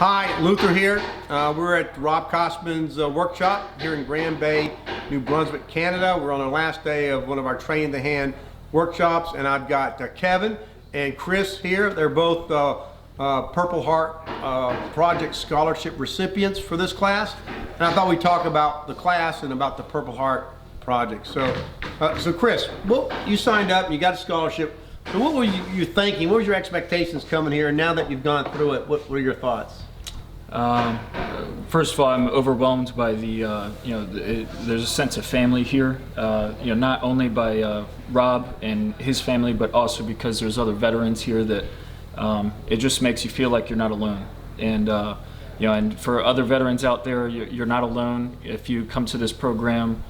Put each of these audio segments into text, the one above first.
Hi, Luther here. We're at Rob Cosman's workshop here in Grand Bay, New Brunswick, Canada. We're on our last day of one of our Train the Hand workshops, and I've got Kevin and Chris here. They're both Purple Heart Project Scholarship recipients for this class. And I thought we'd talk about the class and about the Purple Heart Project. So Chris, well, you signed up, you got a scholarship. So what were you thinking? What was your expectations coming here? And now that you've gone through it, what were your thoughts? First of all, I'm overwhelmed by the, there's a sense of family here, not only by Rob and his family, but also because there's other veterans here that it just makes you feel like you're not alone. And, and for other veterans out there, you're not alone. If you come to this program,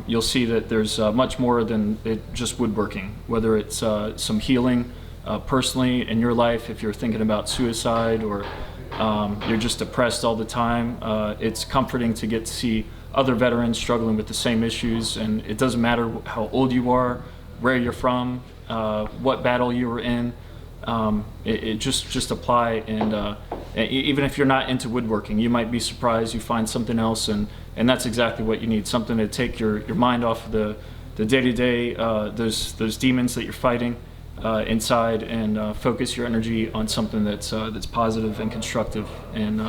you'll see that there's much more than just woodworking, whether it's some healing personally in your life, if you're thinking about suicide or you're just depressed all the time. It's comforting to get to see other veterans struggling with the same issues, and it doesn't matter how old you are, where you're from, what battle you were in. It just apply, and even if you're not into woodworking, you might be surprised you find something else, and that's exactly what you need, something to take your mind off of the day-to-day, those demons that you're fighting inside, and focus your energy on something that's positive and constructive, and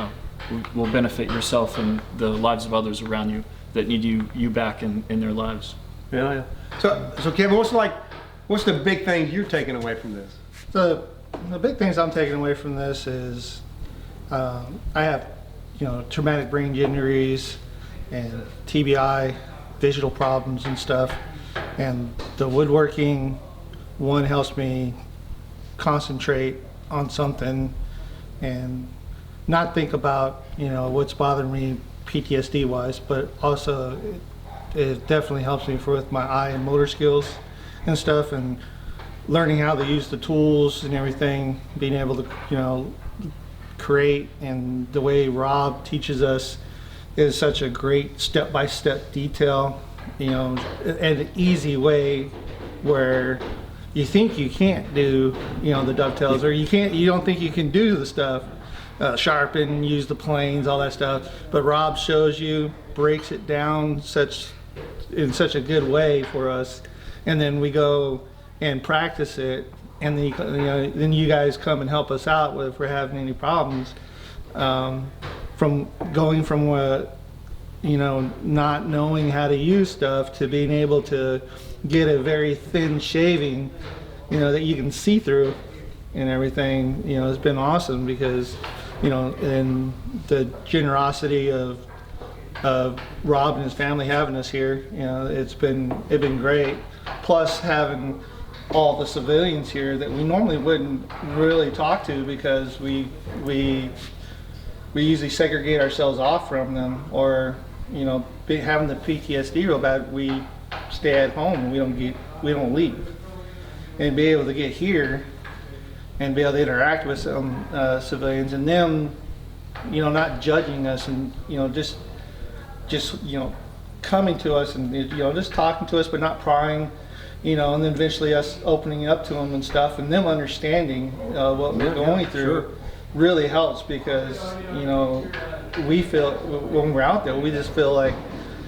will benefit yourself and the lives of others around you that need you back in their lives. Yeah. So Kevin, what's the big things you're taking away from this? The big things I'm taking away from this is I have traumatic brain injuries and TBI, visual problems and stuff, and the woodworking helps me concentrate on something and not think about what's bothering me PTSD wise, but also it definitely helps me with my eye and motor skills and stuff, and learning how to use the tools and everything, being able to create, and the way Rob teaches us is such a great step-by-step detail, an easy way where you think you can't do the dovetails, or you don't think you can do the stuff, sharpen, use the planes, all that stuff, but Rob shows you, breaks it down in such a good way for us, and then we go and practice it, and then you guys come and help us out if we're having any problems. From going from not knowing how to use stuff to being able to get a very thin shaving, that you can see through and everything, has been awesome, because and the generosity of Rob and his family having us here, it's been great. Plus having all the civilians here that we normally wouldn't really talk to, because we usually segregate ourselves off from them, or having the PTSD real bad, we stay at home and we don't leave. And be able to get here and be able to interact with some civilians, and them not judging us, and just coming to us, and just talking to us but not prying, and then eventually us opening up to them and stuff, and them understanding what we're going through. Sure. Really helps, because we feel, when we're out there, we just feel like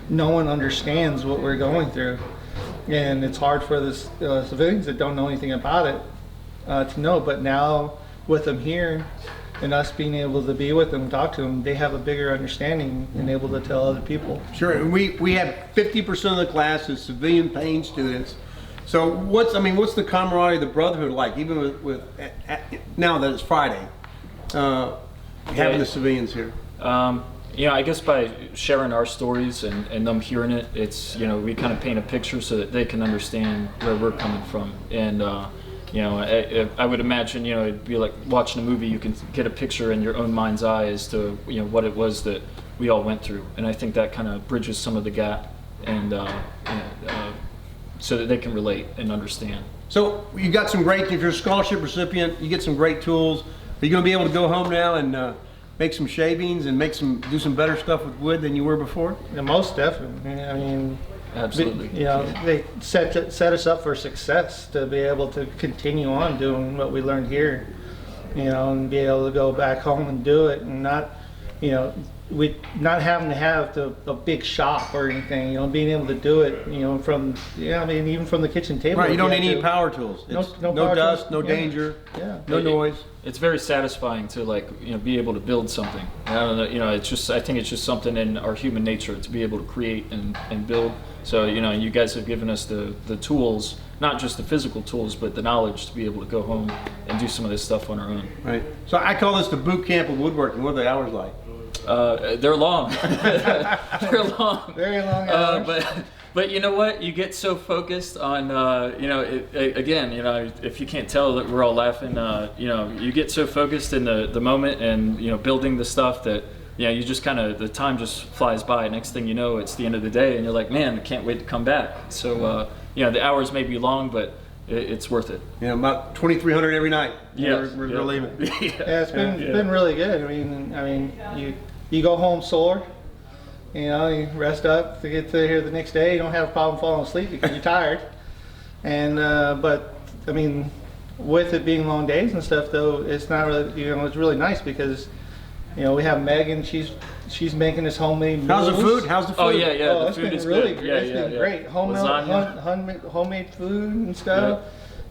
no one understands what we're going through, and it's hard for the civilians that don't know anything about it to know. But now with them here and us being able to be with them, talk to them, they have a bigger understanding and able to tell other people. Sure. And we have 50% of the class is civilian paying students. So what's the camaraderie, the brotherhood like, even with now that it's Friday, having the civilians here? I guess by sharing our stories and them hearing it, it's, we kind of paint a picture so that they can understand where we're coming from. And, I would imagine, it'd be like watching a movie. You can get a picture in your own mind's eye as to, what it was that we all went through. And I think that kind of bridges some of the gap, and so that they can relate and understand. So you got some great, if you're a scholarship recipient, you get some great tools. Are you going to be able to go home now and make some shavings and do some better stuff with wood than you were before? Yeah, most definitely. I mean, absolutely. They set us up for success to be able to continue on doing what we learned here. you know, and be able to go back home and do it, and not, you know, with not having to have a big shop or anything, you know, being able to do it, you know, from, I mean, even from the kitchen table. Right, you don't have need any to. power tools. No It's power no dust, tools. no Yeah. danger, Yeah. no noise. It's very satisfying to, like, you know, be able to build something. I don't know, you know, it's just, I think it's just something in our human nature to be able to create and build. So, you know, you guys have given us the tools, not just the physical tools, but the knowledge to be able to go home and do some of this stuff on our own. Right. So I call this the boot camp of woodworking. What are the hours like? They're long. They're long. Very long hours. But you know what? You get so focused on, you know, again, you know, if you can't tell that we're all laughing, you know, you get so focused in the moment and, you know, building the stuff that, yeah, you just kind of, the time just flies by. Next thing you know, it's the end of the day and you're like, man, I can't wait to come back. So, you know, the hours may be long, but it's worth it. You know, about 2,300 every night. Yeah, We're leaving. Yeah, it's been really good. I mean, you go home sore, you know, you rest up to get to here the next day. You don't have a problem falling asleep because you're tired. And but I mean, with it being long days and stuff, though, it's not really, you know, it's really nice because, you know, we have Megan. She's making us homemade meals. How's the food? How's the food? Oh yeah, Oh, the it's food been is really good. good. Yeah, It's been great. Homemade food and stuff.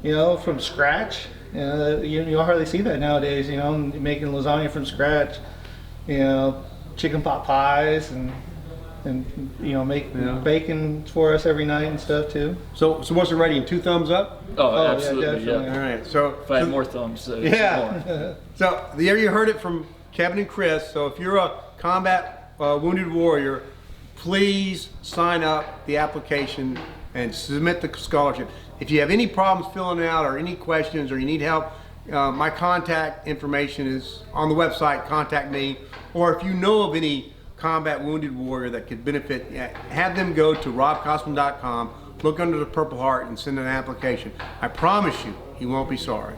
You know, from scratch. You hardly see that nowadays. You know, making lasagna from scratch. You know, chicken pot pies and you know, make bacon for us every night and stuff too. So what's the rating? 2 thumbs up? Oh, yeah, absolutely, definitely. All right. So If I had more thumbs, yeah. more. So there you heard it from Kevin and Chris. So if you're a combat wounded warrior, please sign up the application and submit the scholarship. If you have any problems filling it out or any questions or you need help, my contact information is on the website. Contact me. Or if you know of any combat wounded warrior that could benefit, have them go to RobCosman.com, look under the Purple Heart and send an application. I promise you, you won't be sorry.